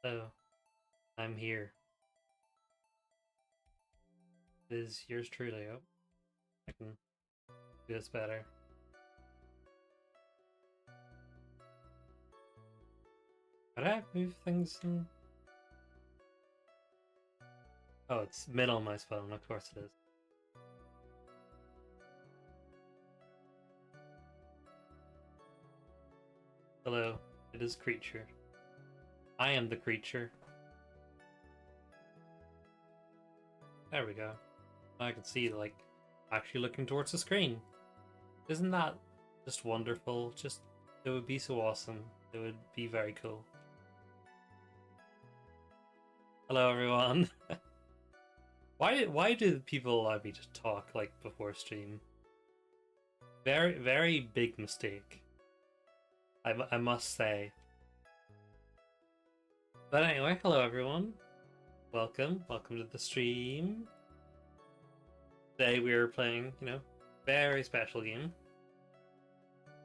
So, I'm here. It is yours truly. Oh, I can do this better. How do I move things in? Oh, it's middle on my phone, of course it is. Hello, it is creature. I am the creature. There we go. I can see, like, actually looking towards the screen. Isn't that just wonderful? Just, it would be so awesome. It would be very cool. Hello, everyone. Why do people allow me to talk, like, before stream? Very, very big mistake. I must say. But anyway, hello everyone. Welcome to the stream. Today we are playing, very special game.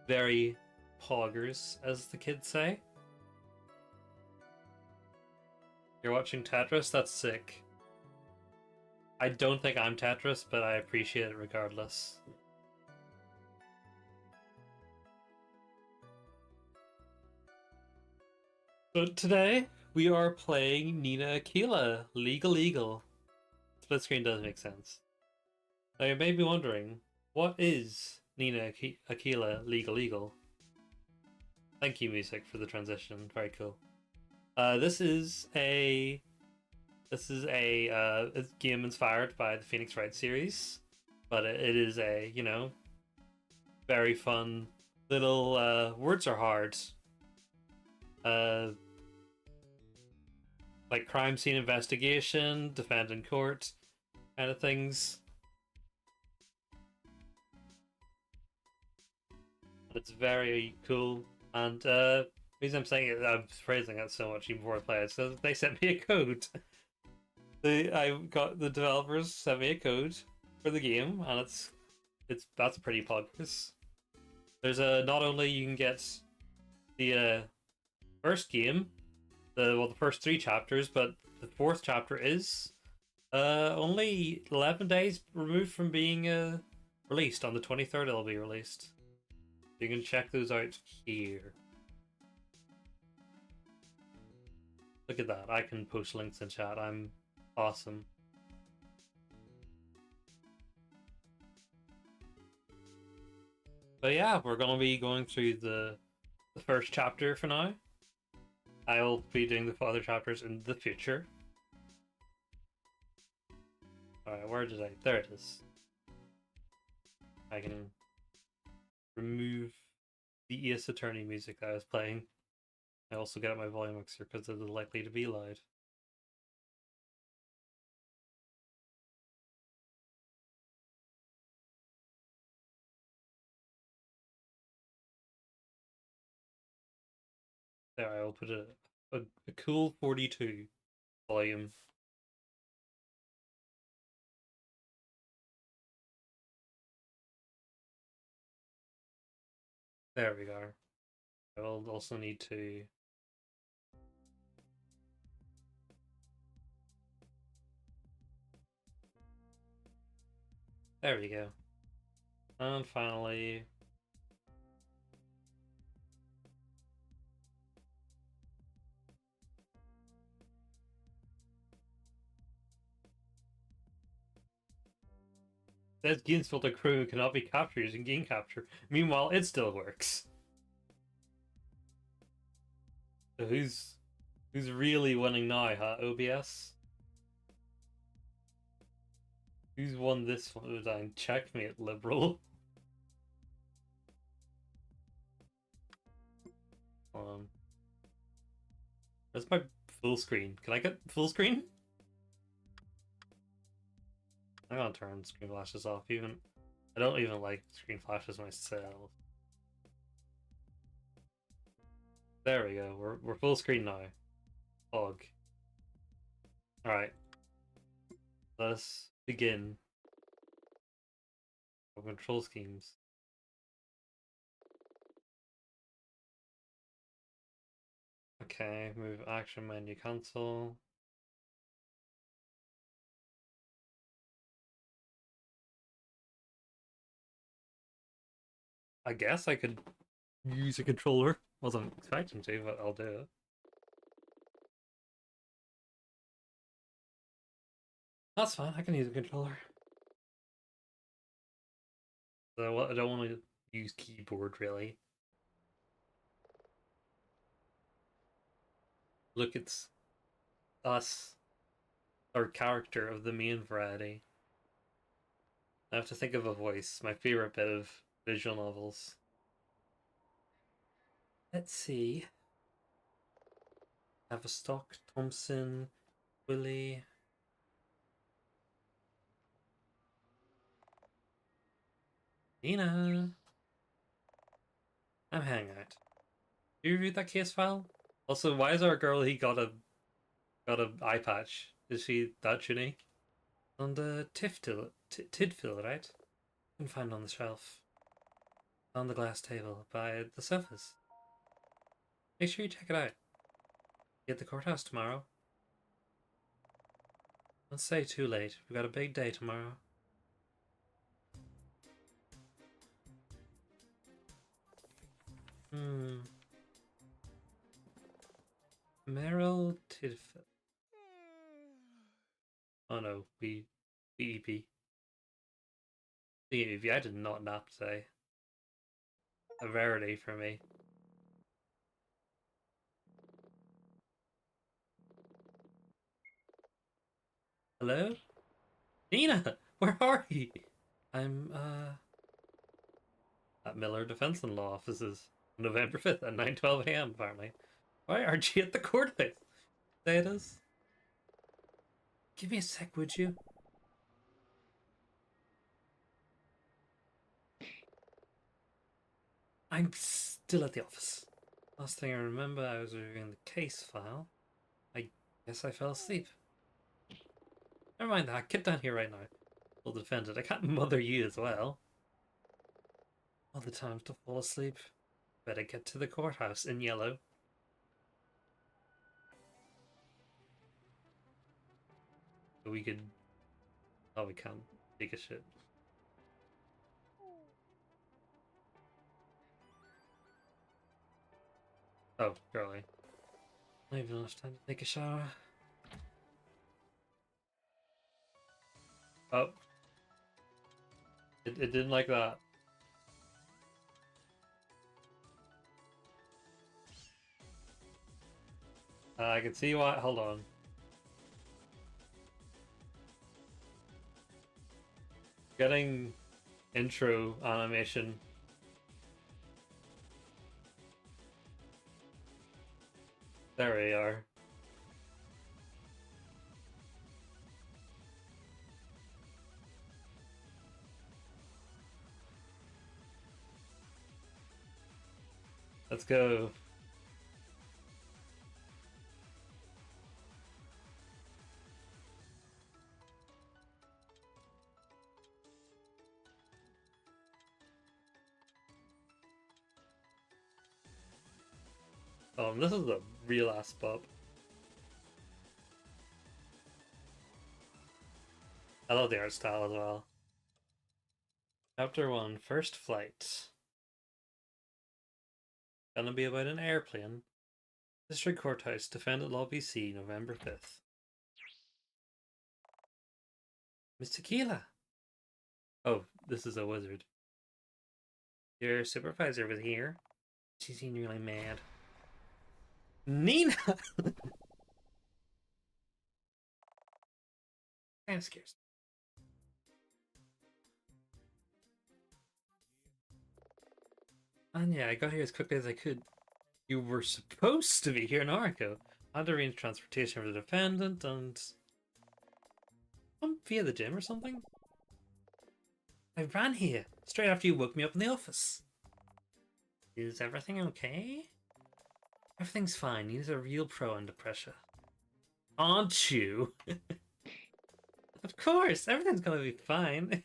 Very poggers, as the kids say. You're watching Tetris? That's sick. I don't think I'm Tetris, but I appreciate it regardless. So today we are playing Nina Aquila, Legal. Split screen does make sense. Now you may be wondering, what is Nina Aquila Legal? Thank you, music, for the transition. Very cool. This is a game inspired by the Phoenix Wright series, but it is a very fun little words are hard. Like crime scene investigation, defend in court, kind of things. It's very cool, and the reason I'm saying it, I'm praising it so much even before I play it, so they sent me a code. I got the developers sent me a code for the game, and that's pretty poggers. There's not only you can get the first game, the first 3 chapters, but the 4th chapter is only 11 days removed from being released. On the 23rd it'll be released. You can check those out here. Look at that. I can post links in chat. I'm awesome. But yeah, we're gonna be going through the first chapter for now. I'll be doing the other chapters in the future. Alright, where did I? There it is. I can remove the Ace Attorney music that I was playing. I also get my volume mixer because it is likely to be loud. There, I will put a cool 42 volume. There we go. I will also need to... There we go. And finally... Says games filter crew cannot be captured using game capture. Meanwhile, it still works. So who's really winning now, huh? OBS? Who's won this one? Down? Checkmate, liberal. Where's my full screen? Can I get full screen? I'm gonna turn screen flashes off. I don't even like screen flashes myself. There we go. We're full screen now. Fog. Alright. Let's begin. Control schemes. Okay, move action menu cancel. I guess I could use a controller. Wasn't expecting to, but I'll do it. That's fine, I can use a controller. So I don't want to use keyboard really. Look, it's us, our character of the main variety. I have to think of a voice, my favorite bit of visual novels. Let's see. Tavistock, Thompson, Willie. Nina! I'm hanging out. Do you read that case file? Also, why is our girl he got a eye patch? Is she that shitty? On the Tidfill, right? You can find it on the shelf. On the glass table by the sofas. Make sure you check it out. Be at the courthouse tomorrow. Don't stay too late. We've got a big day tomorrow. Meryl Tidfill. Oh no, BEP. BEP, I did not nap today. A rarity for me. Hello? Nina! Where are you? I'm, at Miller Defense and Law Offices. November 5th at 9:12 a.m. apparently. Why aren't you at the courthouse? Say it is. Give me a sec, would you? I'm still at the office. Last thing I remember, I was reviewing the case file. I guess I fell asleep. Never mind that. Get down here right now. Well, defendant, I can't mother you as well. All the times to fall asleep. Better get to the courthouse in yellow. So we could... Oh, we can't take a shit. Oh, girly. Not even enough time to take a shower. Oh. It didn't like that. I can see why. Hold on. Getting intro animation. There we are. Let's go. Oh, this is a real ass pub. I love the art style as well. Chapter 1, First Flight. Gonna be about an airplane. District Courthouse, Defendant Lobby C, November 5th. Miss Aquila! Oh, this is a wizard. Your supervisor was here. She seemed really mad. Nina! Kind of scares me. Anya, I got here as quickly as I could. You were supposed to be here in Arco. I had to arrange transportation for the defendant and... via the gym or something? I ran here, straight after you woke me up in the office. Is everything okay? Everything's fine. He's a real pro under pressure. Aren't you? Of course, everything's gonna be fine.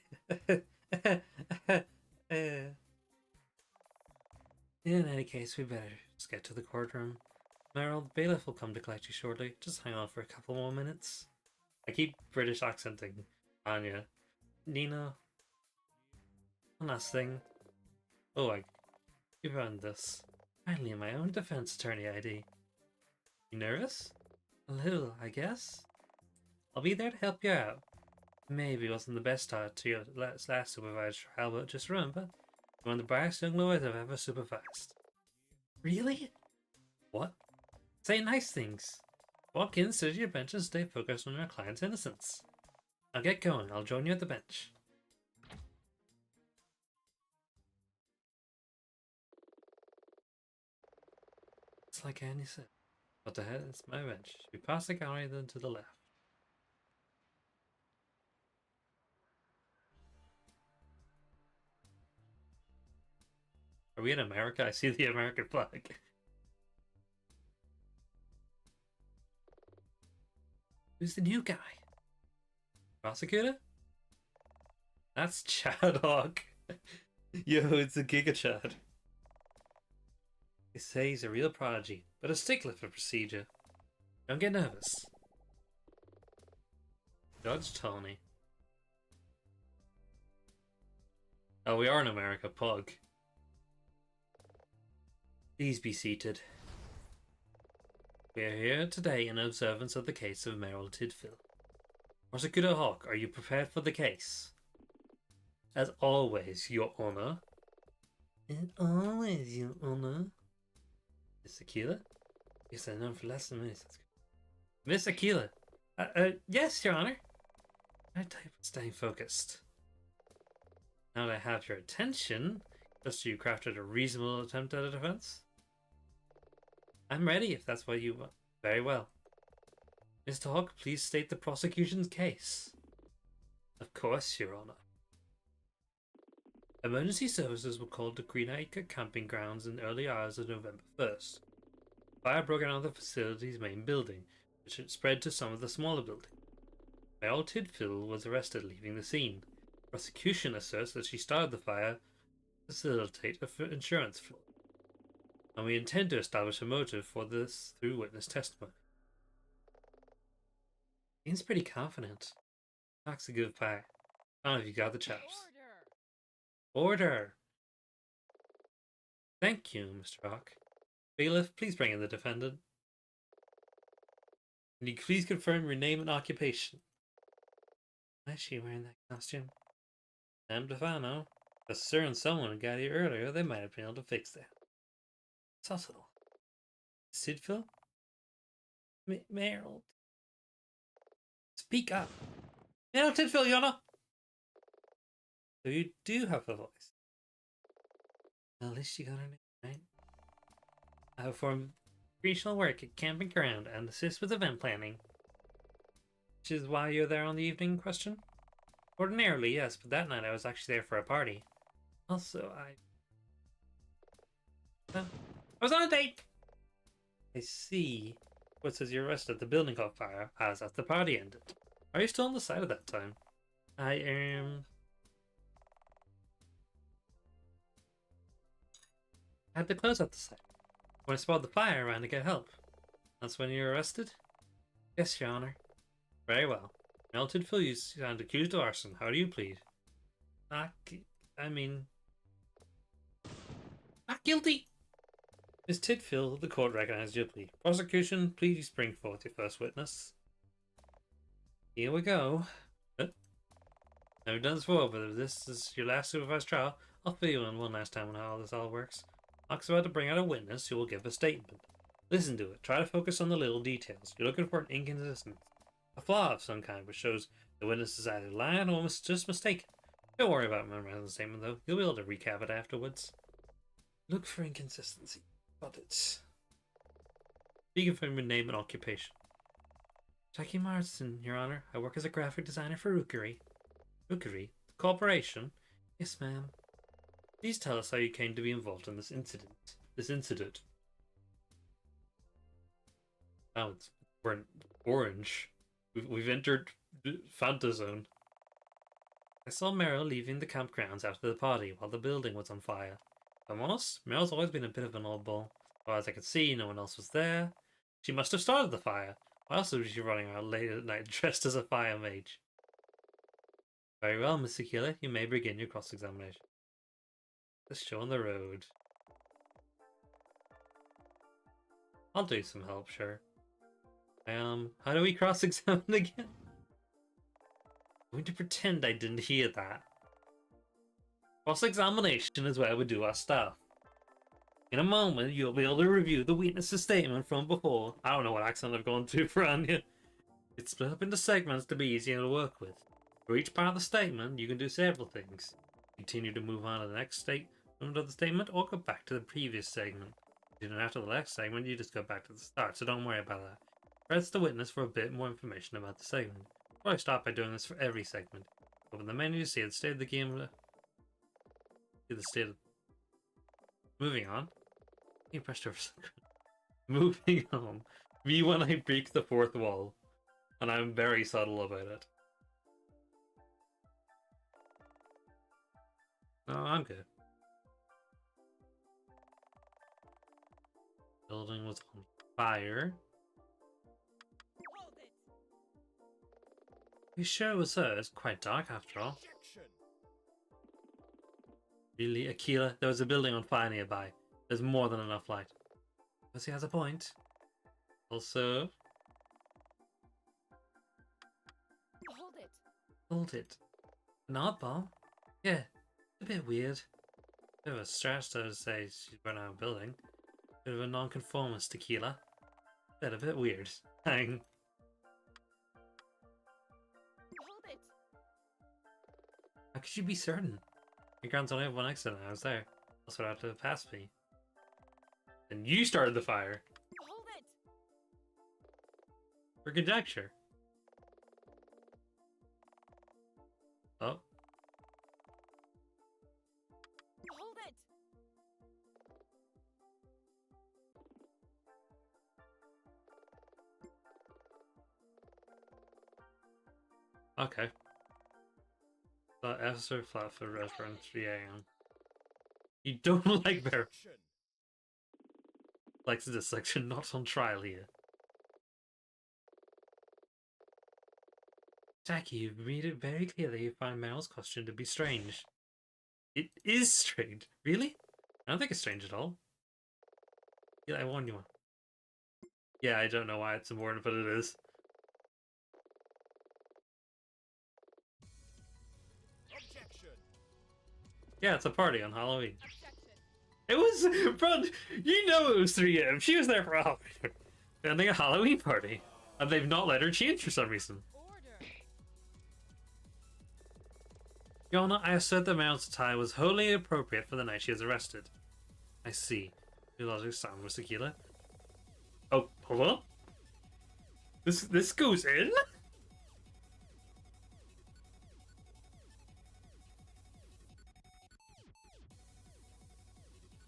In any case, we better just get to the courtroom. Meryl, the bailiff will come to collect you shortly. Just hang on for a couple more minutes. I keep British accenting Anya. Nina. One last thing. Oh, I keep on this. Finally, my own defense attorney ID. You nervous? A little, I guess. I'll be there to help you out. Maybe it wasn't the best start to your last supervised trial, but just remember, you're one of the brightest young lawyers I've ever supervised. Really? What? Say nice things. Walk in, sit at your bench, and stay focused on your client's innocence. I'll get going. I'll join you at the bench. It's like Annie said. What the hell? It's my bench. We pass the gallery, then to the left. Are we in America? I see the American flag. Who's the new guy? Prosecutor? That's Chad Hawk. Yo, it's a Giga Chad. They say he's a real prodigy, but a stickler for procedure. Don't get nervous. Judge Tony. Oh, we are in America, Pug. Please be seated. We are here today in observance of the case of Meryl Tidfield. Prosecutor Hawk, are you prepared for the case? As always, Your Honor. As always, Your Honor. Miss Aquila? Yes, I know for less than minutes. Miss Aquila. Yes, Your Honor. I type staying focused. Now that I have your attention, just you crafted a reasonable attempt at a defense? I'm ready if that's what you want. Very well. Mr. Hawk, please state the prosecution's case. Of course, Your Honor. Emergency services were called to Greenacre camping grounds in early hours of November 1st. Fire broke out of the facility's main building, which had spread to some of the smaller buildings. Meryl Tidfield was arrested leaving the scene. Prosecution asserts that she started the fire to facilitate an insurance fraud, and we intend to establish a motive for this through witness testimony. Seems pretty confident. Talks a good fight. I don't know if you got the chaps. Order! Thank you, Mr. Rock. Bailiff, please bring in the defendant. Can you please confirm your name and occupation? Why is she wearing that costume? Damned if I know. If Sir and someone got here earlier, they might have been able to fix that. Subtle. Sidville? Meryl. Speak up. Meryl Tidville, Your Honor! So you do have a voice. Well, at least you got her name right. I perform recreational work at camping ground and assist with event planning. Which is why you're there on the evening in question? Ordinarily, yes, but that night I was actually there for a party. Also, I was on a date! I see. What says you're arrested? The building caught fire as the party ended. Are you still on the site at that time? I am. I had to close at the site. When I spotted the fire, I ran to get help. That's when you were arrested? Yes, Your Honor. Very well. Melted Fuse and accused of arson. How do you plead? Not guilty! Miss Tidfield, the court recognizes your plea. Prosecution, please bring forth your first witness. Here we go. I've done this before, but if this is your last supervised trial, I'll fill you in one last time on how this all works. Mark's about to bring out a witness who will give a statement. Listen to it. Try to focus on the little details. You're looking for an inconsistency, a flaw of some kind, which shows the witness is either lying or just mistaken. Don't worry about memorizing the statement, though. You'll be able to recap it afterwards. Look for inconsistency. Got it. You can find your name and occupation. Jackie Marston, Your Honor. I work as a graphic designer for Rookery. Rookery? The corporation? Yes, ma'am. Please tell us how you came to be involved in this incident. Now we're in orange. We've entered Fanta Zone. I saw Meryl leaving the campgrounds after the party while the building was on fire. If I'm honest, Meryl's always been a bit of an oddball. As far as I could see, no one else was there. She must have started the fire. Why else was she running around late at night dressed as a fire mage? Very well, Miss Aquila, you may begin your cross-examination. Let's show on the road. I'll do some help, sure. How do we cross-examine again? I'm going to pretend I didn't hear that. Cross-examination is where we do our stuff. In a moment, you'll be able to review the witness's statement from before. I don't know what accent I've gone to for Anya. It's split up into segments to be easier to work with. For each part of the statement, you can do several things. Continue to move on to the next statement of the statement, or go back to the previous segment. After the next segment, you just go back to the start, so don't worry about that. Press the witness for a bit more information about the segment. I'll start by doing this for every segment. Open the menu, see the state of the game. See the state of... Moving on. You pressed over. Moving on. Me when I break the fourth wall. And I'm very subtle about it. No, I'm good. Building was on fire. You sure it was her? It's quite dark after all. Really, Aquila? There was a building on fire nearby. There's more than enough light. But he has a point. Also... Hold it. An oddball? Yeah, a bit weird. Bit of a stretch to say she's run out of building. Bit of a nonconformist tequila. Bit a bit weird. Hang. How could you be certain? Your grounds only have one exit and I was there. That's what I had to pass me. And you started the fire. Hold it. For conjecture. Oh. Hold it. Okay. The F's are flat for restaurant 3 a.m. You don't like bear. Likes this section not on trial here. Jackie, you've made it very clear that you find Meryl's costume to be strange. It is strange. Really? I don't think it's strange at all. Yeah, I warned you. Yeah, I don't know why it's important, but it is. Yeah, it's a party on Halloween. Objection. It was, bro, you know it was 3 a.m. She was there for Halloween. Attending a Halloween party. And they've not let her change for some reason. Order. Your Honor, I assert that Meryl's attire was wholly appropriate for the night she was arrested. I see. Your logic sound, Mr. Aquila. Oh, hold on. This goes in?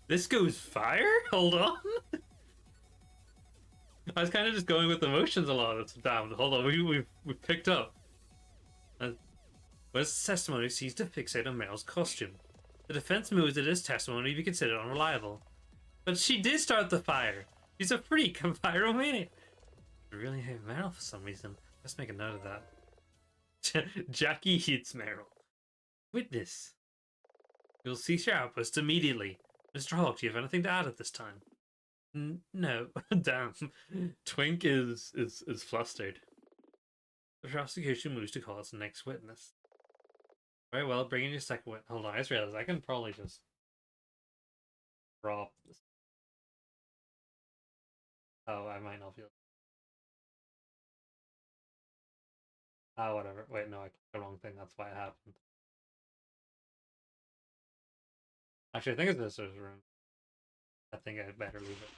This goes fire? Hold on. I was kind of just going with emotions a lot of the time. Hold on, we've picked up. Witness testimony seems to fixate on Meryl's costume. The defense moves that his testimony be considered unreliable. But she did start the fire. She's a freak, a pyromaniac. I really hate Meryl for some reason. Let's make a note of that. Jackie hits Meryl. Witness. You'll cease your outburst immediately. Mr. Hawk, do you have anything to add at this time? No. Damn. Twink is flustered. The prosecution moves to call its next witness. Very well, bring in your second witness. Hold on, I just realized I can probably just drop this. Oh, I might not feel. Oh, whatever. Wait, no, I clicked the wrong thing. That's why it happened. Actually, I think it's visitor's room. I think I'd better leave it.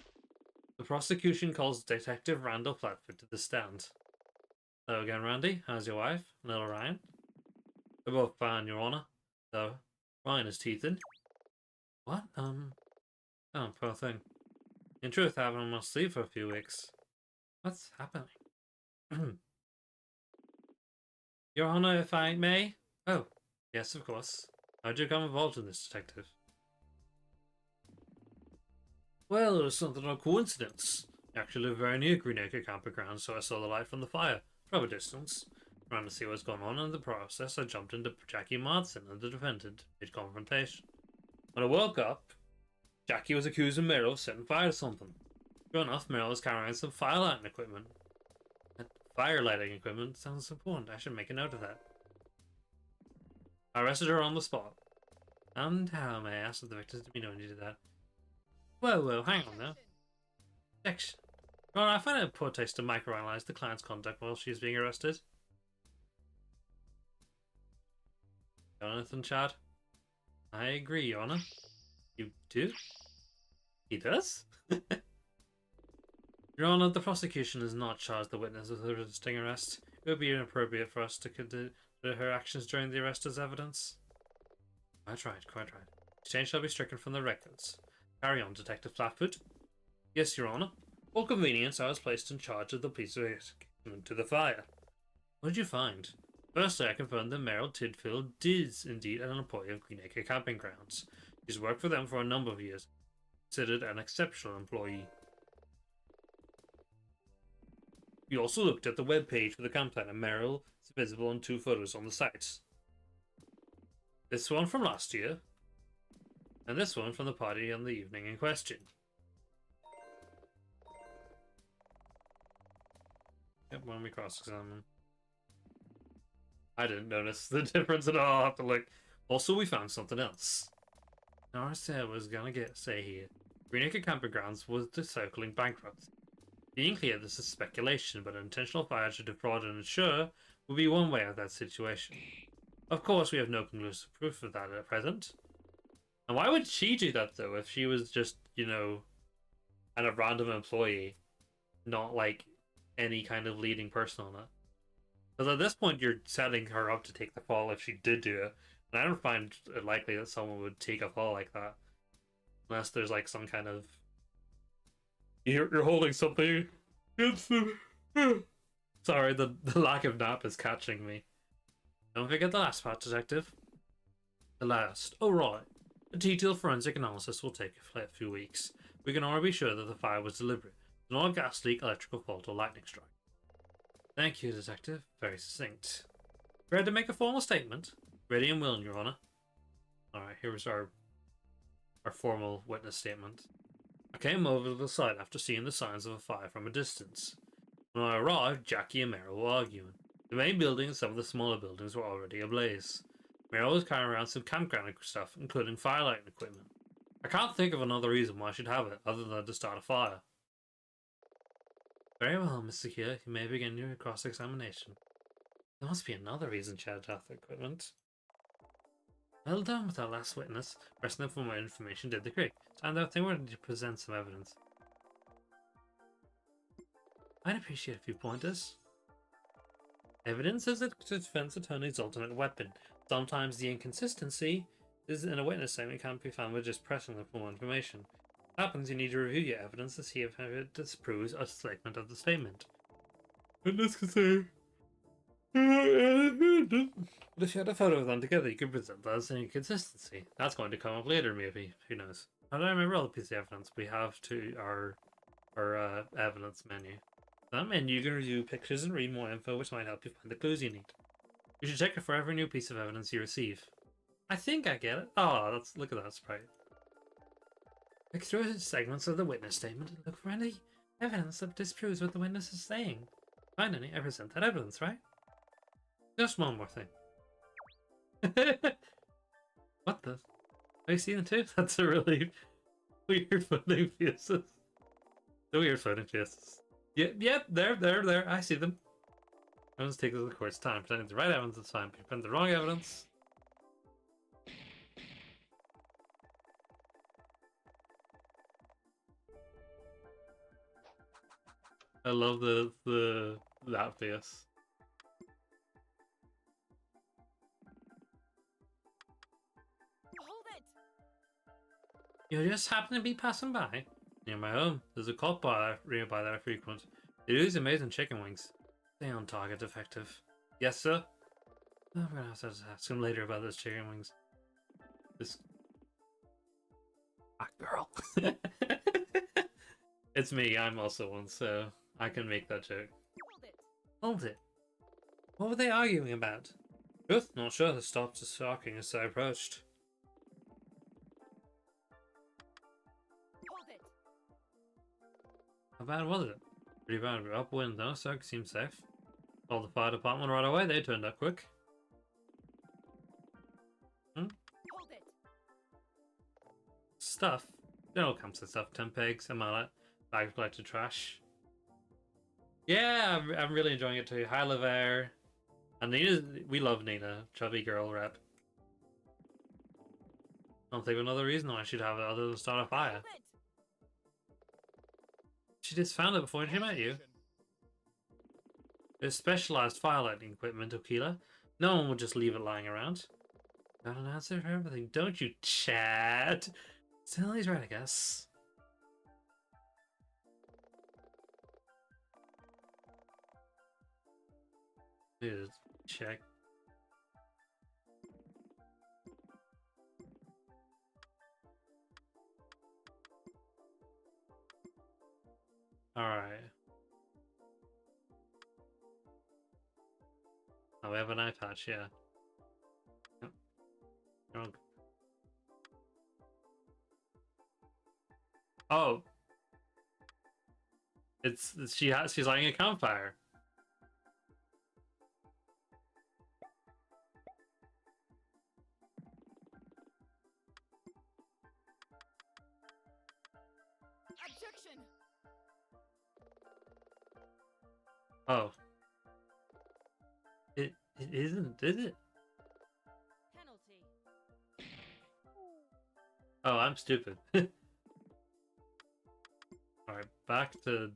The prosecution calls Detective Randall Flatfoot to the stand. Hello again, Randy. How's your wife? Little Ryan? They're both fine, Your Honor. Though, Ryan is teeth in. What? Oh, poor thing. In truth, I haven't on my sleep for a few weeks. What's happening? Your Honor, if I may? Oh, yes, of course. How'd you become involved in this, Detective? Well, it was something of a coincidence. I actually live very near Greenacre Camping Ground, so I saw the light from the fire from a distance. Trying to see what's going on in the process, I jumped into Jackie Martin and the defendant mid-confrontation. When I woke up, Jackie was accusing Meryl of setting fire to something. Sure enough, Meryl was carrying some firelighting equipment. That firelighting equipment sounds important. I should make a note of that. I arrested her on the spot. And how, may I ask, if the victims to be known to do that? Whoa, hang on now. Objection. Well, I find it a poor taste to microanalyze the client's conduct while she's being arrested. Jonathan, Chad? I agree, Your Honor. You do? He does? Your Honor, the prosecution has not charged the witness with a resisting arrest. It would be inappropriate for us to consider her actions during the arrest as evidence. Quite right. Exchange shall be stricken from the records. Carry on, Detective Flatfoot. Yes, Your Honor. For convenience, I was placed in charge of the police investigation to the fire. What did you find? Firstly, I confirmed that Meryl Tidfield is indeed an employee of Greenacre Camping Grounds. She's worked for them for a number of years. Considered an exceptional employee. We also looked at the webpage for the campsite, and Meryl is visible in 2 photos on the site. This one from last year, and this one from the party on the evening in question. Yep, when we cross-examine. I didn't notice the difference at all. I'll have to look. Also, we found something else. Now, I said I was gonna say here. Greenacre Camping Grounds was the circling bankruptcy. Being clear, this is speculation, but an intentional fire to defraud an insurer would be one way of that situation. Of course, we have no conclusive proof of that at present. And why would she do that, though, if she was just, you know, kind of random employee, not like any kind of leading person on it? Because at this point, you're setting her up to take the fall if she did do it. And I don't find it likely that someone would take a fall like that. Unless there's like some kind of... You're holding something against them. Sorry, the lack of nap is catching me. Don't forget the last part, Detective. The last. Oh, right. A detailed forensic analysis will take a few weeks. We can already be sure that the fire was deliberate. Not a gas leak, electrical fault, or lightning strike. Thank you, Detective. Very succinct. Ready to make a formal statement? Ready and willing, Your Honor. Alright, here's our formal witness statement. I came over to the site after seeing the signs of a fire from a distance. When I arrived, Jackie and Meryl were arguing. The main building and some of the smaller buildings were already ablaze. We're always carrying around some campground stuff, including firelighting equipment. I can't think of another reason why I should have it, other than to start a fire. Very well, Mr. Aquila, you may begin your cross-examination. There must be another reason she had to have the equipment. Well done with our last witness. Pressing them for more information did the trick. Turned out they wanted to present some evidence. I'd appreciate a few pointers. Evidence is the defense attorney's ultimate weapon. Sometimes the inconsistency is in a witness statement can't be found by just pressing them for more information. What happens, you need to review your evidence to see if it disproves a statement of the statement. Witness can say... But if you had a photo of them together, you could present that as an inconsistency. That's going to come up later, maybe. Who knows? I don't remember all the pieces of evidence we have to our evidence menu. That menu, you can review pictures and read more info, which might help you find the clues you need. You should check it for every new piece of evidence you receive. I think I get it. Oh, look at that sprite. Look through segments of the witness statement and look for any evidence that disproves what the witness is saying. Finally, I present that evidence, right? Just one more thing. What the? Are you seeing it too? That's a really weird floating faces. The weird floating faces. Yep, there. I see them. Evidence takes the court's time. Presenting the right evidence is fine. Present the wrong evidence. I love that face. Hold it! You just happen to be passing by. Near my home, there's a cult bar nearby that I frequent. They do these amazing chicken wings. Stay on target, detective. Yes, sir? I'm gonna have to ask him later about those chicken wings. This black girl. It's me, I'm also one, so I can make that joke. Hold it! Hold it. What were they arguing about? Truth, not sure. They stopped talking as I approached. Hold it! How bad was it? Pretty bad. We're upwind though, so it seems safe. Called the fire department right away. They turned up quick. Hold it! Stuff. General campsite stuff. 10 pegs, a mallet, bag of collected trash. Yeah, I'm really enjoying it too. High Lever. And Nina, we love Nina. Chubby girl rep. I don't think of another reason why I should have it other than start a fire. Hold it! She just found it before she met you. There's specialized firelighting equipment, Aquila. No one would just leave it lying around. Got an answer for everything, don't you, Chad? Still, he's right, I guess. Dude, check. Alright. Oh, we have an eye patch, yeah. Yep. Wrong. Oh. She's lighting a campfire. Objection! Oh. It isn't, is it? Penalty. Oh, I'm stupid. Alright, back to...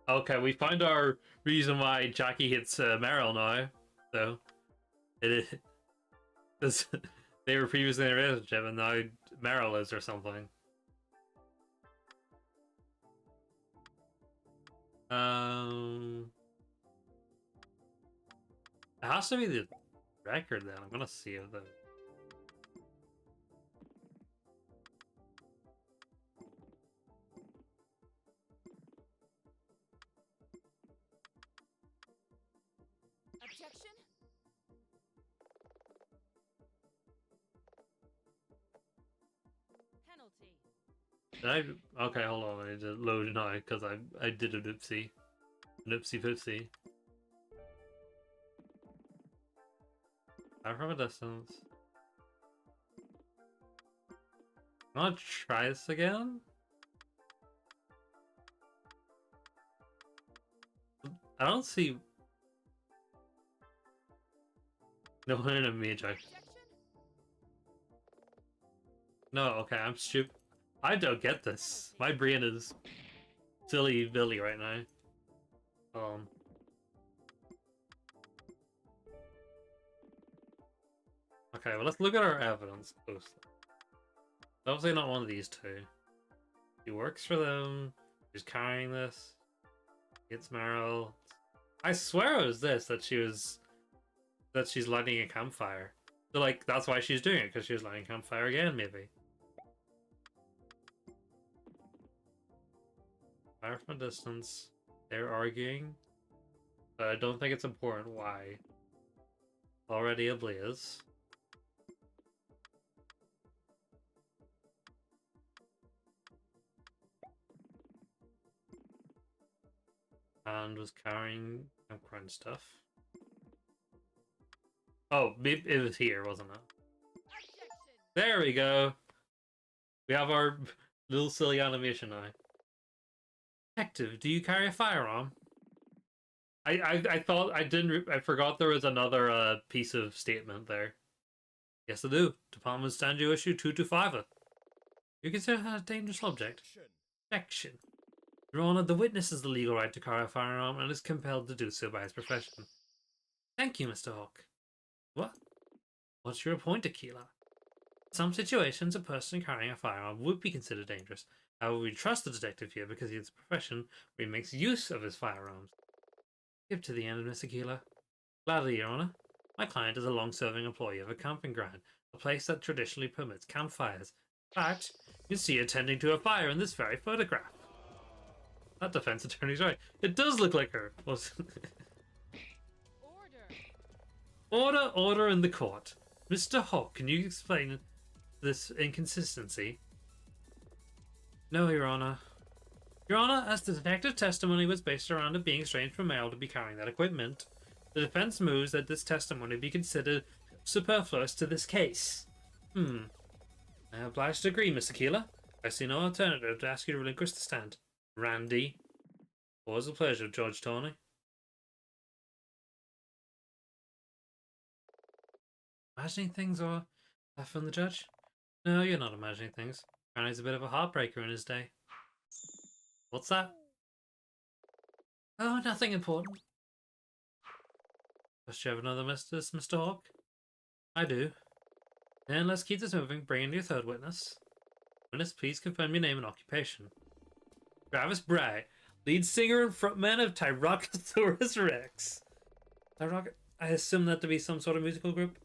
Okay, we found our reason why Jackie hits Meryl now. So, it is... They were previously in a relationship and now Meryl is or something. It has to be the record then. I'm gonna see if the... Objection? Penalty. Okay, hold on. I need to load it now because I did an oopsie. An oopsie poopsie. Fire from a distance. I want to try this again. I don't see. No one in a mage. Objection. No, okay, I'm stupid. I don't get this. My brain is silly Billy right now. Okay, well let's look at our evidence closely. Obviously not one of these two. He works for them. He's carrying this. It's Meryl. I swear it was this that she's lighting a campfire. So like that's why she's doing it, because she was lighting a campfire again, maybe. Fire from a distance. They're arguing. But I don't think it's important why. Already ablaze. And was carrying campground stuff. Oh, it was here, wasn't it? Objection. There we go. We have our little silly animation now. Detective, do you carry a firearm? I thought I didn't. I forgot there was another piece of statement there. Yes, I do. Department Stand You issue 225. You consider that a dangerous object. Objection. Your Honor, the witness has the legal right to carry a firearm and is compelled to do so by his profession. Thank you, Mr. Hawk. What? What's your point, Aquila? In some situations, a person carrying a firearm would be considered dangerous. However, we trust the detective here because he has a profession where he makes use of his firearms. Skip to the end, Miss Aquila. Gladly, Your Honor. My client is a long-serving employee of a camping ground, a place that traditionally permits campfires. In fact, you can see her tending to a fire in this very photograph. That defense attorney's right. It does look like her. Order. Order in the court. Mr. Hawk, can you explain this inconsistency? No, Your Honor. Your Honor, as the detective testimony was based around it being strange for Meryl to be carrying that equipment, the defense moves that this testimony be considered superfluous to this case. I am obliged to agree, Miss Aquila. I see no alternative to ask you to relinquish the stand. Randy. Always a pleasure, Judge Tony. Imagining things or laugh from the judge? No, you're not imagining things. Randy's a bit of a heartbreaker in his day. What's that? Oh, nothing important. Does you have another Mr. Hawk? I do. Then let's keep this moving. Bring in your third witness. Witness, please confirm your name and occupation. Travis Bright, lead singer and frontman of Tyrannosaurus Rex. I assume that to be some sort of musical group.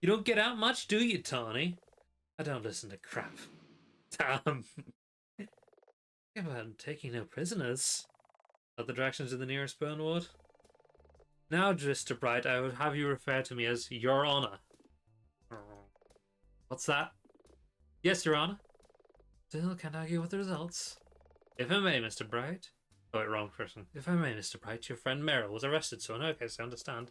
You don't get out much, do you, Tony? I don't listen to crap. Tom. I'm taking no prisoners. Are the directions in the nearest burn ward? Now, Mr. Bright, I would have you refer to me as Your Honor. What's that? Yes, Your Honor. Still can't argue with the results. If I may, Mr. Bright. Oh, wait, wrong person. If I may, Mr. Bright, your friend Meryl was arrested, so in her case, I understand.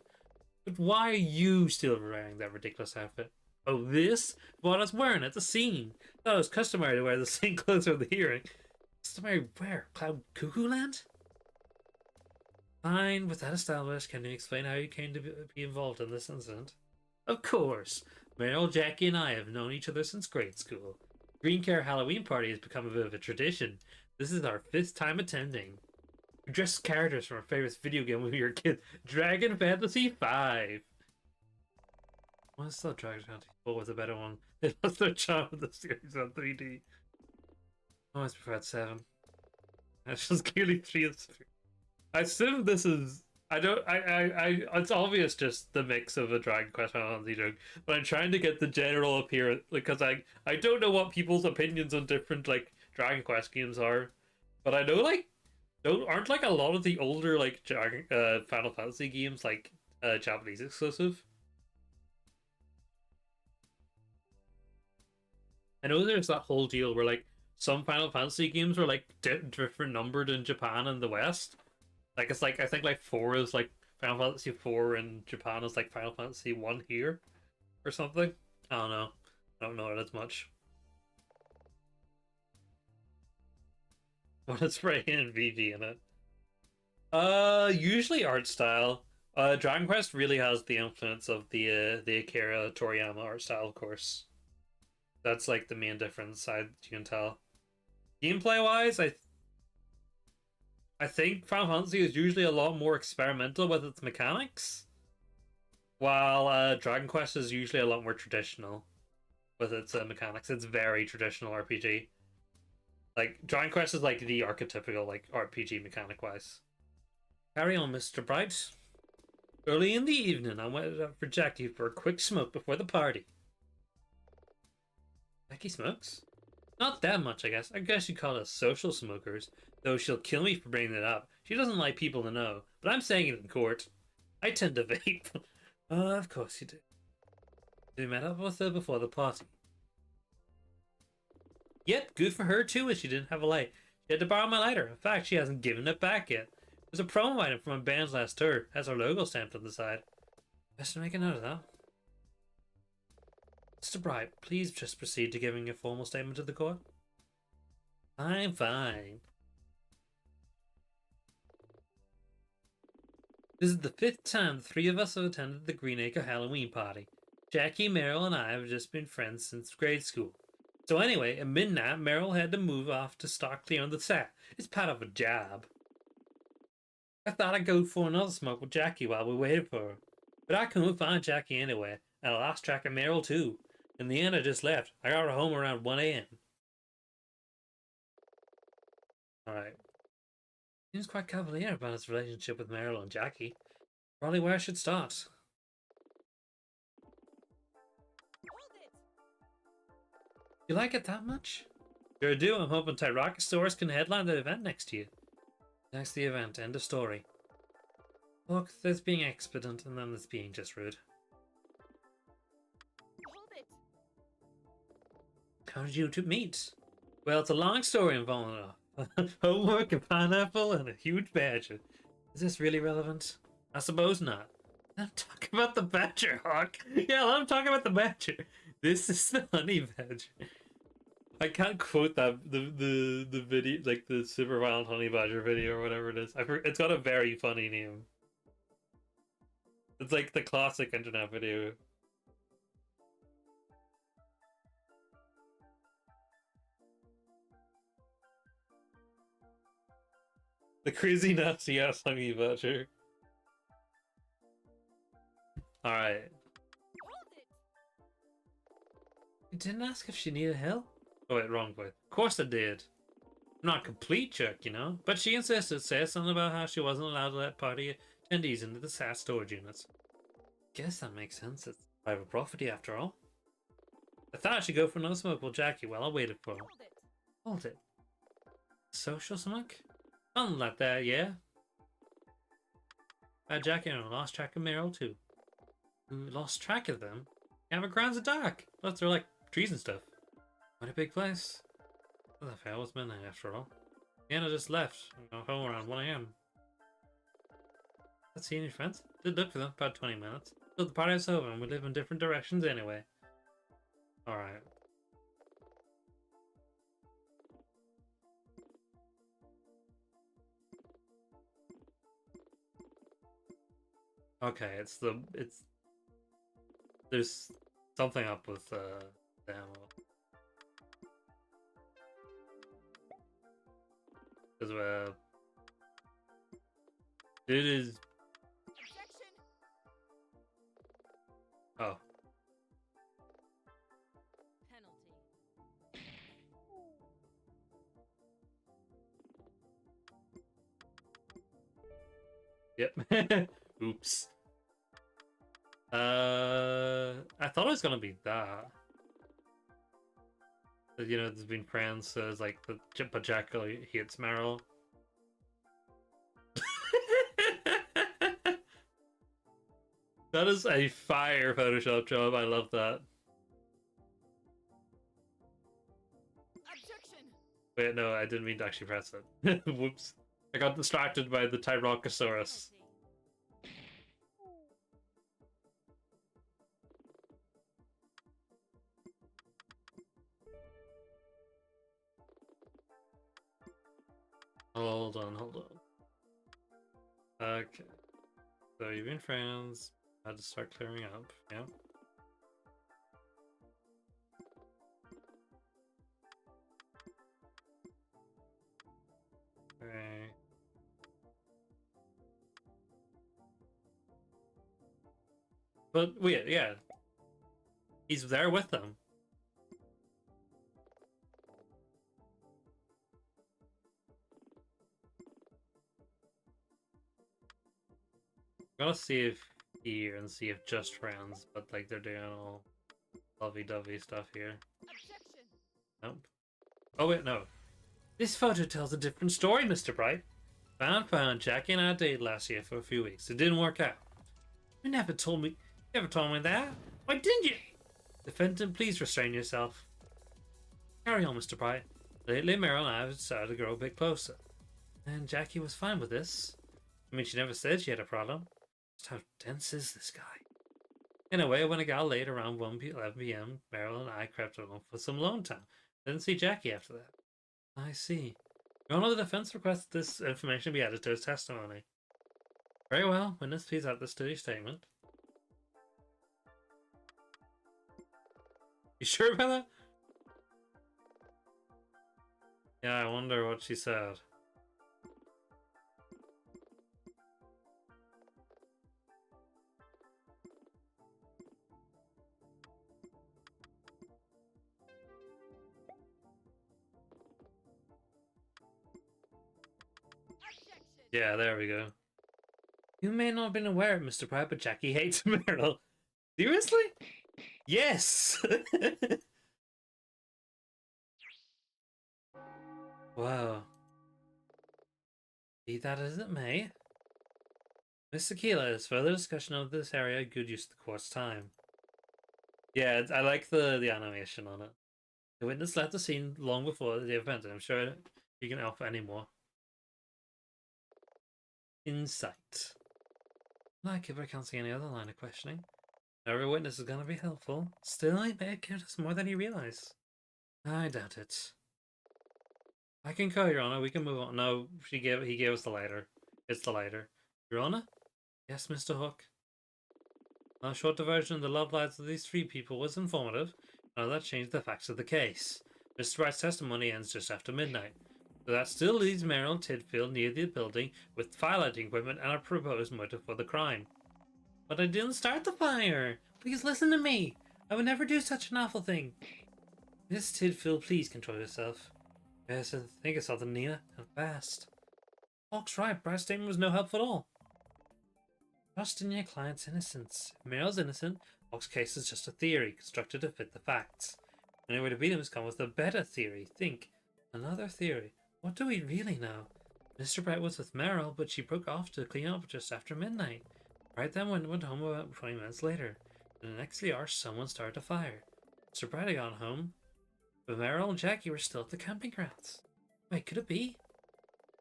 But why are you still wearing that ridiculous outfit? Oh, this? What I was wearing at the scene. Thought it was customary to wear the same clothes for the hearing. Customary where? Cloud Cuckoo Land? Fine, with that established, can you explain how you came to be involved in this incident? Of course. Meryl, Jackie, and I have known each other since grade school. Green Care Halloween Party has become a bit of a tradition. This is our 5th time attending. We dressed characters from our favorite video game when we were kids, Dragon Fantasy V. What's that Dragon Fantasy 4 was a better one? It was their charm of the series on 3D. I always preferred 7. That's just clearly 3 of 3. I assume this is. It's obvious just the mix of a Dragon Quest Final Fantasy joke, but I'm trying to get the general appearance because I don't know what people's opinions on different like Dragon Quest games are, but I know like aren't like a lot of the older like Final Fantasy games like Japanese exclusive. I know there's that whole deal where like some Final Fantasy games were like different numbered in Japan and the West. Like it's like I think like 4 is like Final Fantasy 4 in Japan is like Final Fantasy 1 here or something. I don't know. I don't know it as much. What is spraying and VG in it? Usually art style. Dragon Quest really has the influence of the Akira Toriyama art style, of course. That's like the main difference. You can tell. Gameplay wise, I think Final Fantasy is usually a lot more experimental with its mechanics, while Dragon Quest is usually a lot more traditional with its mechanics. It's very traditional RPG. Like Dragon Quest is like the archetypical like RPG mechanic wise. Carry on, Mr. Bright. Early in the evening, I went out for Jackie for a quick smoke before the party. Jackie smokes? Not that much, I guess. I guess you'd call us social smokers, though she'll kill me for bringing it up. She doesn't like people to know, but I'm saying it in court. I tend to vape. Of course you do. We met up with her before the party. Yep, good for her too, as she didn't have a light. She had to borrow my lighter. In fact, she hasn't given it back yet. It was a promo item from a band's last tour. Has our logo stamped on the side. Best to make a note of that. Mr. Bright, please just proceed to giving a formal statement to the court. Fine, fine. This is the 5th time the 3 of us have attended the Greenacre Halloween party. Jackie, Meryl, and I have just been friends since grade school. So anyway, at midnight, Meryl had to move off to start clearing the set. It's part of a job. I thought I'd go for another smoke with Jackie while we waited for her. But I couldn't find Jackie anywhere, and I lost track of Meryl too. In the end, I just left. I got her home around 1 a.m. Alright. Seems quite cavalier about his relationship with Meryl and Jackie. Probably where I should start. You like it that much? Sure do. I'm hoping Tyrannosaurus can headline the event next year. Next the event, end of story. Look, there's being expedient and then there's being just rude. Hold it. How did you two meet? Well, it's a long story involving homework, a pineapple, and a huge badger. Is this really relevant? I suppose not. I'm talking about the badger, Hawk. Yeah, I'm talking about the badger. This is the honey badger. I can't quote that the video, like the super violent honey badger video or whatever it is. It's got a very funny name. It's like the classic internet video. The crazy nasty ass honey badger. Alright. Hold it. You didn't ask if she needed help? Oh wait, wrong way. Of course I did. I'm not a complete jerk, you know? But she insisted, said something about how she wasn't allowed to let party attendees into the SAS storage units. Guess that makes sense. It's private property after all. I thought I should go for another smoke with Jackie while I waited for her. Hold it. Hold it. Social smoke? Something like that, yeah. I had Jackie and I lost track of Meryl too. We lost track of them? Yeah, but grounds are dark. Plus they're like trees and stuff. What a big place. Well, the fair was midnight after all. And I just left. I got home around 1 a.m. Let's see any friends? Did look for them, about 20 minutes. So the party's over and we live in different directions anyway. Alright. Okay, there's something up with the ammo. Because it is. Objection. Oh. Penalty. Yep. Oops. I thought it was gonna be that. You know, there's been friends, so it's like the Jackal hates Meryl. That is a fire Photoshop job. I love that. Objection. Wait, no, I didn't mean to actually press it. Whoops. I got distracted by the Tyrannosaurus. Hold on, hold on. Okay. So you've been friends. I had to start clearing up, yeah. Okay. But wait, yeah. He's there with them. I'm gonna save here and see if just friends, but like they're doing all lovey-dovey stuff here. Objection. Nope. Oh wait, no. This photo tells a different story, Mr. Bright. Found. Jackie and I dated last year for a few weeks. It didn't work out. You never told me that. Why didn't you? Defendant, please restrain yourself. Carry on, Mr. Bright. Lately, Meryl and I have decided to grow a bit closer. And Jackie was fine with this. I mean, she never said she had a problem. Just how dense is this guy? Anyway, when it got late around 11 p.m., Meryl and I crept home for some alone time. Didn't see Jackie after that. I see. Your Honor, the defense requests this information be added to his testimony. Very well. Witness, please add this to your statement. You sure about that? Yeah, I wonder what she said. Objection. Yeah, there we go. You may not have been aware, Mr. Pratt, but Jackie hates Meryl. Seriously? Yes! Wow. Be that as it may. Miss Aquila, is further discussion of this area good use of the court's time? Yeah, I like the animation on it. The witness left the scene long before the event, and I'm sure you can offer any more insight. Like if I can't see any other line of questioning. Every witness is going to be helpful. Still, he may have given us more than you realize. I doubt it. I concur, Your Honor. We can move on. No, he gave us the lighter. It's the lighter. Your Honor? Yes, Mr. Hook. A short diversion of the love lives of these three people was informative. Now that changed the facts of the case. Mr. Wright's testimony ends just after midnight. So that still leaves Meryl Tidfield near the building with firelighting equipment and a proposed motive for the crime. But I didn't start the fire! Please listen to me! I would never do such an awful thing! Miss Tidfield, please control yourself. Yes, think of something, Nina, and fast. Hawk's right, Brad's statement was no help at all. Trust in your client's innocence. If Meryl's innocent, Hawk's case is just a theory, constructed to fit the facts. The only way to beat him is come with a better theory. Think. Another theory. What do we really know? Mr. Bright was with Meryl, but she broke off to clean up just after midnight. Bright then went home about 20 minutes later. In the next 3 hours, someone started a fire. Mr. Bright had gone home, but Meryl and Jackie were still at the camping grounds. Wait, could it be?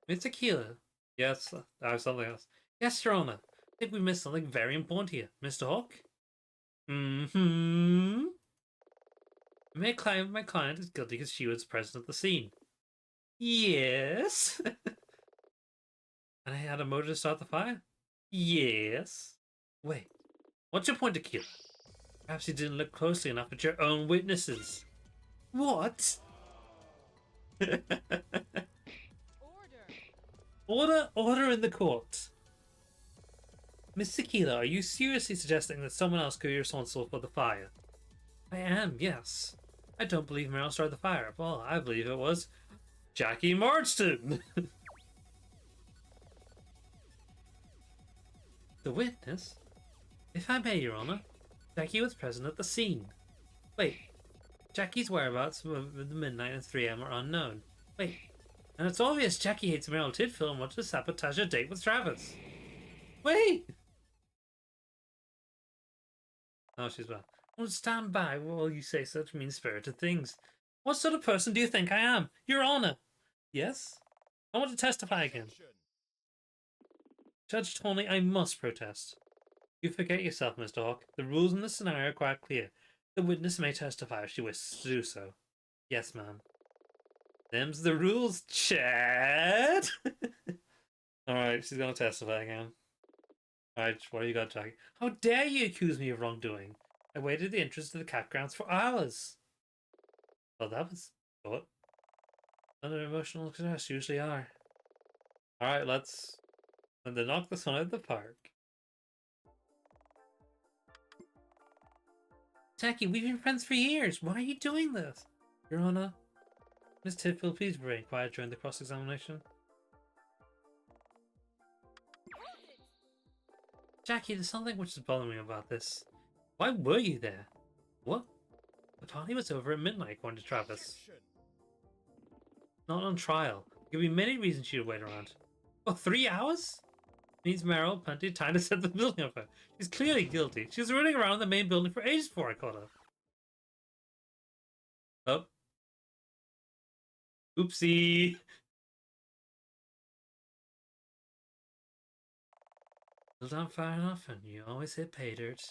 It's Aquila. Yes, I have something else. Yes, Your Honor. I think we missed something very important here. Mr. Hawk? Mm-hmm. My client is guilty because she was present at the scene. Yes. And I had a motive to start the fire? Yes. Wait, what's your point, Aquila? Perhaps you didn't look closely enough at your own witnesses. What? Order in the court. Miss Aquila, are you seriously suggesting that someone else could be responsible for the fire? I am, yes. I don't believe Meryl started the fire. Well, I believe it was Jackie Marston. The witness? If I may, Your Honor, Jackie was present at the scene. Wait, Jackie's whereabouts from the midnight and 3 a.m. are unknown. Wait, and it's obvious Jackie hates Meryl Tidfield and wants to sabotage her date with Travis. Wait! Oh, she's back. Well, stand by while you say such mean-spirited things. What sort of person do you think I am? Your Honor! Yes? I want to testify again. Judge Tony, I must protest. You forget yourself, Mr. Hawk. The rules in this scenario are quite clear. The witness may testify if she wishes to do so. Yes, ma'am. Them's the rules, Chad! Alright, she's gonna testify again. Alright, what do you got, Jackie? How dare you accuse me of wrongdoing? I waited the entrance to the campgrounds for hours. Well, that was what under emotional stress usually are. Alright, let's knock this one out of the park. Jackie, we've been friends for years. Why are you doing this? Your Honor, Miss Tidfield, please remain quiet during the cross-examination. Jackie, there's something which is bothering me about this. Why were you there? What? The party was over at midnight, according to Travis. Not on trial. There could be many reasons she'd wait around. Oh, 3 hours? Needs Meryl plenty of time to set the building up. She's clearly guilty. She was running around the main building for ages before I caught her. Oh. Oopsie. Drilled down far enough and you always hit pay dirt.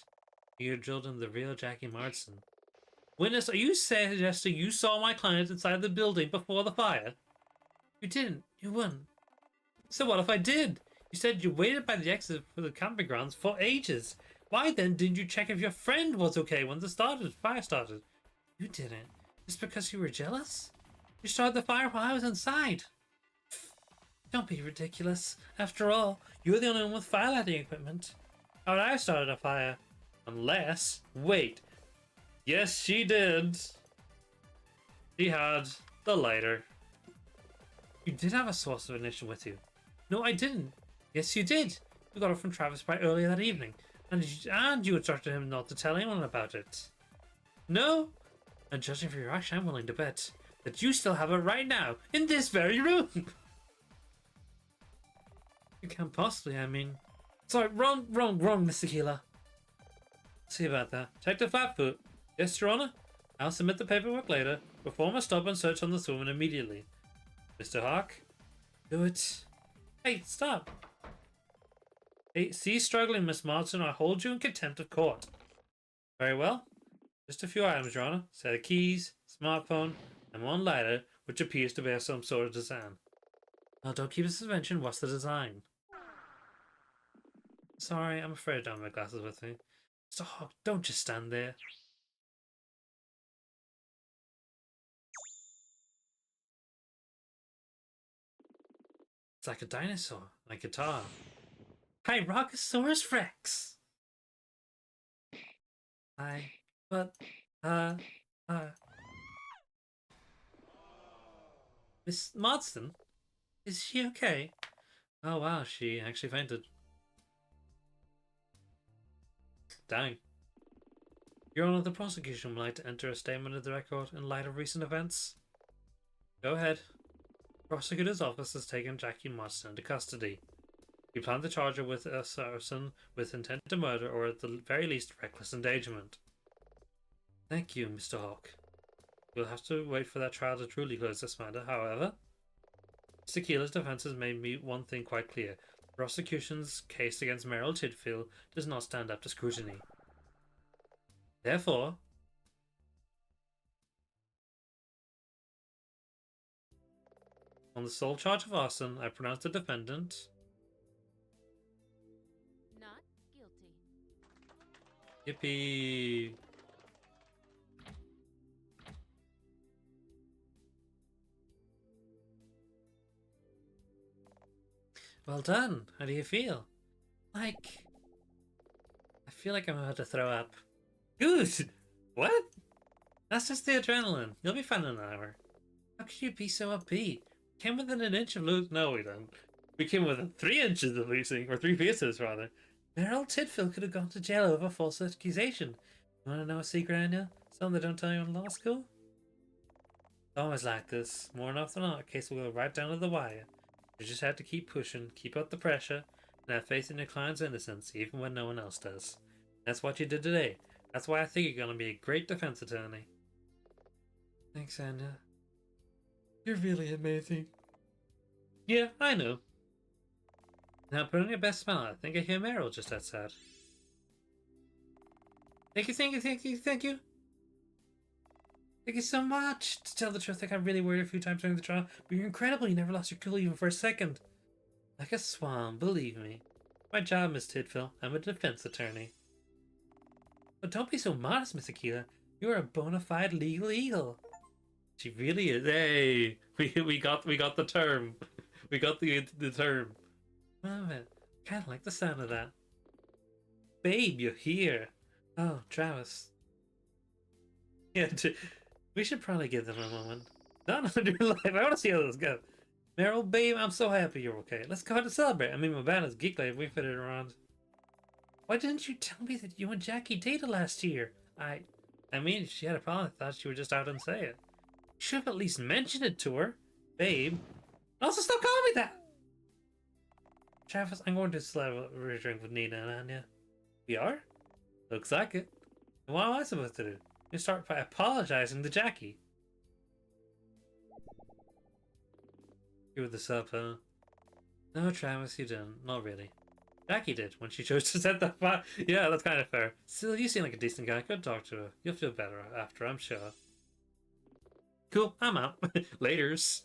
You're drilled in the real Jackie Marston. Witness, are you suggesting you saw my client inside the building before the fire? You didn't. You wouldn't. So what if I did? You said you waited by the exit for the camping grounds for ages. Why then didn't you check if your friend was okay when the fire started? You didn't. Just because you were jealous? You started the fire while I was inside. Don't be ridiculous. After all, you're the only one with fire lighting equipment. How would I have started a fire? Unless... Wait. Yes, she did. She had the lighter. You did have a source of ignition with you. No, I didn't. Yes, you did. You got it from Travis by earlier that evening. And you instructed him not to tell anyone about it. No? And judging from your action, I'm willing to bet that you still have it right now, in this very room. You can't possibly, I mean... Sorry, wrong, Mr. Aquila. See about that. Detective Fatfoot. Yes, Your Honor. I'll submit the paperwork later. Perform a stop and search on this woman immediately. Mr. Hawk? Do it. Hey, stop. Hey, cease struggling, Miss Marston, or I hold you in contempt of court. Very well. Just a few items, Your Honor. Set of keys, smartphone, and one lighter, which appears to bear some sort of design. Now, don't keep a suspension. What's the design? Sorry, I'm afraid I don't have my glasses with me. Mr. Hawk, don't just stand there. It's like a dinosaur, like a guitar. Hyroxosaurus Rex! Miss Marston? Is she okay? Oh wow, she actually fainted. Dang. Your Honor, the prosecution would like to enter a statement of the record in light of recent events. Go ahead. The prosecutor's office has taken Jackie Marston into custody. We plan to charge her with arson with intent to murder or at the very least reckless endangerment. Thank you, Mr. Hawk. We'll have to wait for that trial to truly close this matter, however. Mr. Keeler's defense has made me one thing quite clear. The prosecution's case against Meryl Tidfield does not stand up to scrutiny. Therefore, on the sole charge of arson, I pronounce the defendant Not guilty. Yippee. Well done. How do you feel? I feel like I'm about to throw up. Good! What? That's just the adrenaline. You'll be fine in an hour. How could you be so upbeat? Came within an inch of losing. No, we didn't. We came within 3 inches of losing, or 3 pieces rather. Meryl Tidfield could have gone to jail over false accusation. You want to know a secret, Anya? Something they don't tell you in law school? It's always like this. More often than not, a case will go right down to the wire. You just have to keep pushing, keep up the pressure, and have faith in your client's innocence, even when no one else does. That's what you did today. That's why I think you're going to be a great defense attorney. Thanks, Anya. You're really amazing. Yeah, I know. Now put on your best smile. I think I hear Meryl just outside. Thank you, thank you, thank you, thank you. Thank you so much. To tell the truth, I got really worried a few times during the trial, but you're incredible. You never lost your cool even for a second. Like a swan, believe me. My job, Miss Tidfill. I'm a defense attorney. But don't be so modest, Miss Aquila. You're a bona fide legal eagle. She really is. Hey, we got the term. We got the term. Love it. Kind of like the sound of that. Babe, you're here. Oh, Travis. Yeah, we should probably give them a moment. Not under life. I want to see how this goes. Meryl, babe, I'm so happy you're okay. Let's go out to celebrate. I mean, my band is Geek Life. We fit it around. Why didn't you tell me that you and Jackie dated last year? I mean, if she had a problem, I thought she would just out and say it. You should have at least mentioned it to her, babe. Also, stop calling me that. Travis, I'm going to celebrate a drink with Nina and Anya. We are? Looks like it. And what am I supposed to do? You start by apologizing to Jackie. You with the sub, huh? No, Travis, you didn't. Not really. Jackie did when she chose to set that fire. Yeah, that's kind of fair. Still, you seem like a decent guy. Go talk to her. You'll feel better after, I'm sure. Cool, I'm out. Laters.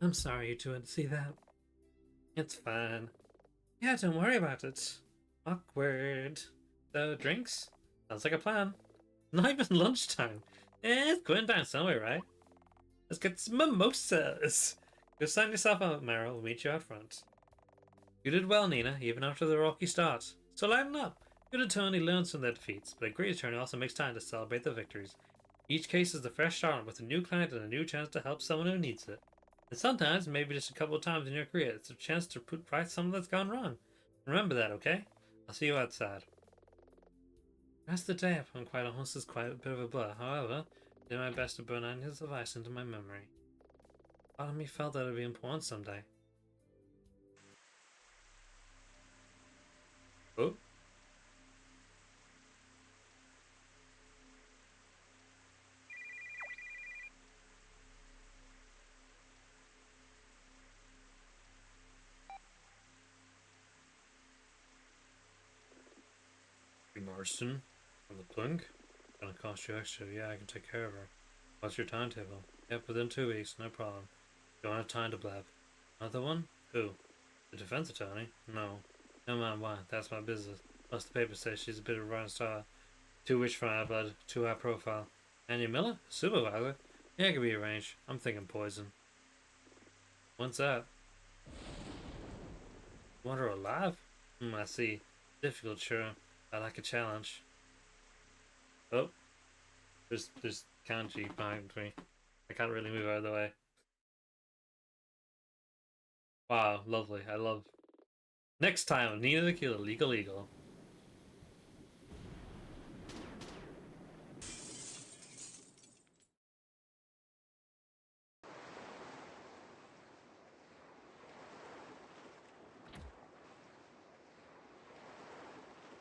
I'm sorry you two had to see that. It's fine. Yeah, don't worry about it. Awkward. So, drinks? Sounds like a plan. Not even lunchtime. It's going down somewhere, right? Let's get some mimosas. Go sign yourself out, Meryl. We'll meet you out front. You did well, Nina, even after the rocky start. So lighten up. Good attorney learns from their defeats, but a great attorney also makes time to celebrate the victories. Each case is a fresh start with a new client and a new chance to help someone who needs it. And sometimes, maybe just a couple of times in your career, it's a chance to put right something that's gone wrong. Remember that, okay? I'll see you outside. The rest of the day, if I'm quite honest, is quite a bit of a blur. However, I did my best to burn Anya's advice into my memory. Part of me felt that it would be important someday. Oh? Marston? From the plunk? Gonna cost you extra. Yeah, I can take care of her. What's your timetable? Yep, within 2 weeks, no problem. Don't have time to blab. Another one? Who? The defense attorney? No. No man, why? That's my business. Plus the paper says she's a bit of a running star. Too rich for our blood, too high profile. Anya Miller? Supervisor? Yeah, it can be arranged. I'm thinking poison. What's that? Want her alive? I see. Difficult, sure. I like a challenge. Oh. There's kanji behind me. I can't really move out of the way. Wow, lovely. I love. Next time, Nina the Killer, legal eagle.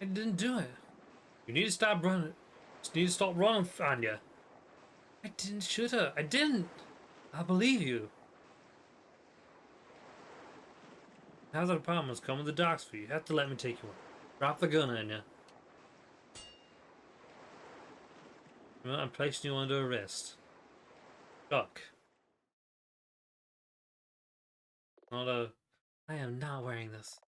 I didn't do it. You need to stop running. You need to stop running, Anya. I didn't shoot her. I didn't. I believe you. How's that apartment's coming to the docks for you? You have to let me take you one. Drop the gun, Anya. I'm placing you under arrest. Duck. Not a. I am not wearing this.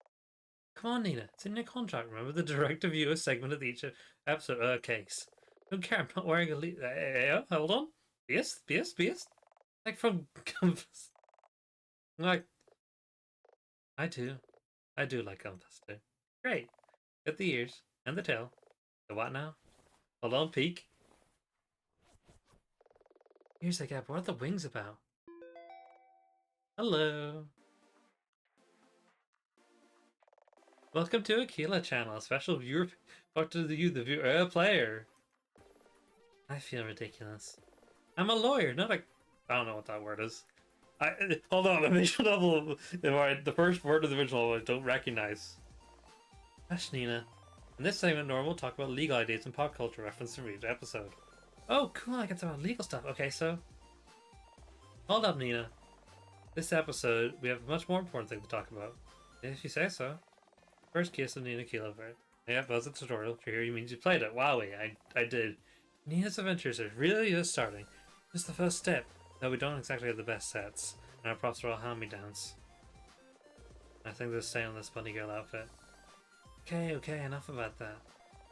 Come on, Nina. It's in your contract. Remember the direct viewer segment of each episode case. Don't care. I'm not wearing a. Hold on. BS. Like from. Like. I do. I do like Compass too. Great. Get the ears and the tail. The what now? Hold on, peek. Here's the gap. What are the wings about? Hello. Welcome to Aquila channel, a special viewer talk to you, the viewer player. I feel ridiculous. I'm a lawyer, not a. I don't know what that word is. Hold on, the visual novel. The first word of the visual novel I don't recognize. Gosh, Nina. In this segment, Norm will talk about legal ideas and pop culture reference from each episode. Oh, cool! I get some legal stuff. Okay, so Hold up, Nina. This episode, we have a much more important thing to talk about. If you say so. First kiss of Nina Aquila. Yeah, that was a tutorial. If you're here, you means you played it. Wowie, I did. Nina's adventures are really just starting. Just the first step. Though we don't exactly have the best sets. And our props are all hand-me-downs. I think they'll stay on this bunny girl outfit. Okay, enough about that.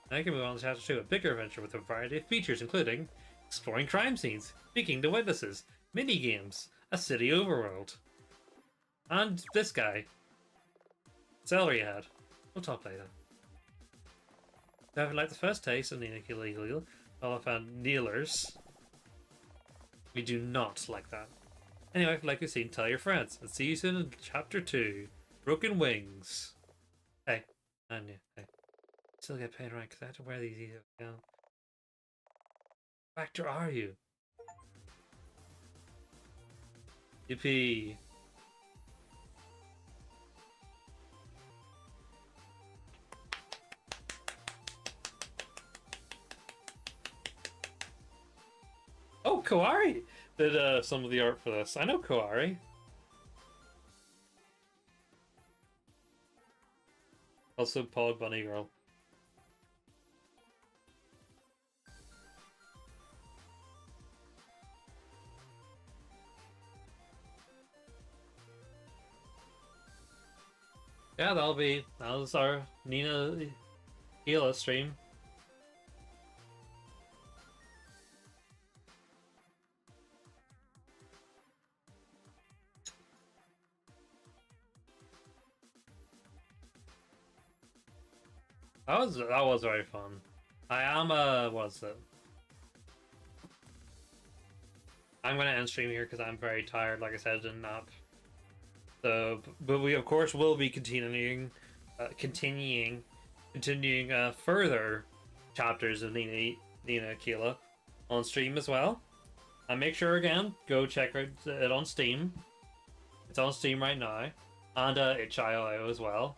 Now you can move on to chapter 2, a bigger adventure with a variety of features, including exploring crime scenes, speaking to witnesses, mini-games, a city overworld. And this guy. Celery head. We'll talk later. Having like the first taste of Nina Aquila, all I found kneelers. We do not like that. Anyway, if you like the scene, tell your friends. And see you soon in chapter 2. Broken Wings. Hey. Anya, hey. Still get paid right because I have to wear these either. What actor are you? Yippee. Oh, Koari did some of the art for this. I know Koari. Also, Pog Bunny Girl. Yeah, that was our Nina Aquila stream. That was very fun. I am what's it? I'm gonna end stream here because I'm very tired. Like I said, I didn't nap. So, but we of course will be continuing further chapters of Nina Aquila on stream as well. And make sure again, go check out it on Steam. It's on Steam right now, and itch.io as well.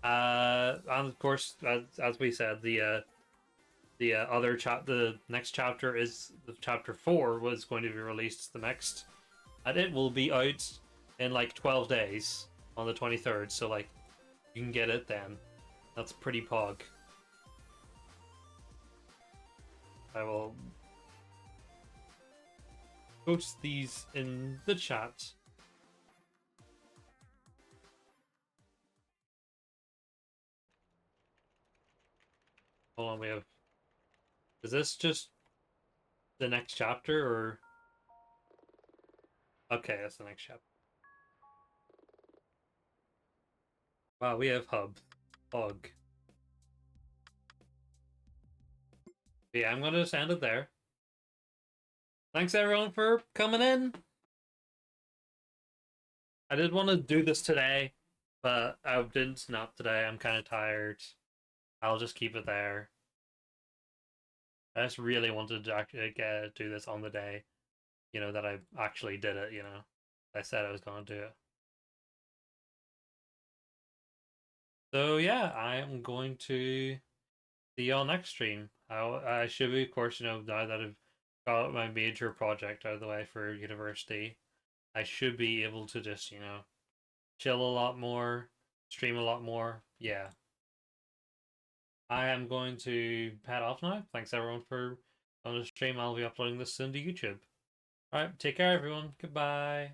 And of course, as we said, the next chapter is the chapter 4 was going to be released the next, and it will be out in like 12 days on the 23rd. So like, you can get it then. That's pretty pog. I will post these in the chat. Hold on, we have. Is this just the next chapter or? Okay, that's the next chapter. Wow, we have hub. Bug. Yeah, I'm gonna just end it there. Thanks everyone for coming in. I did want to do this today, but I didn't snap today. I'm kind of tired. I'll just keep it there. I just really wanted to actually do this on the day, that I actually did it, I said I was going to do it. So yeah, I am going to see y'all next stream. I should be, of course, now that I've got my major project out of the way for university, I should be able to just, chill a lot more, stream a lot more. Yeah. I am going to head off now. Thanks everyone for on the stream. I'll be uploading this soon to YouTube. Alright, take care everyone. Goodbye.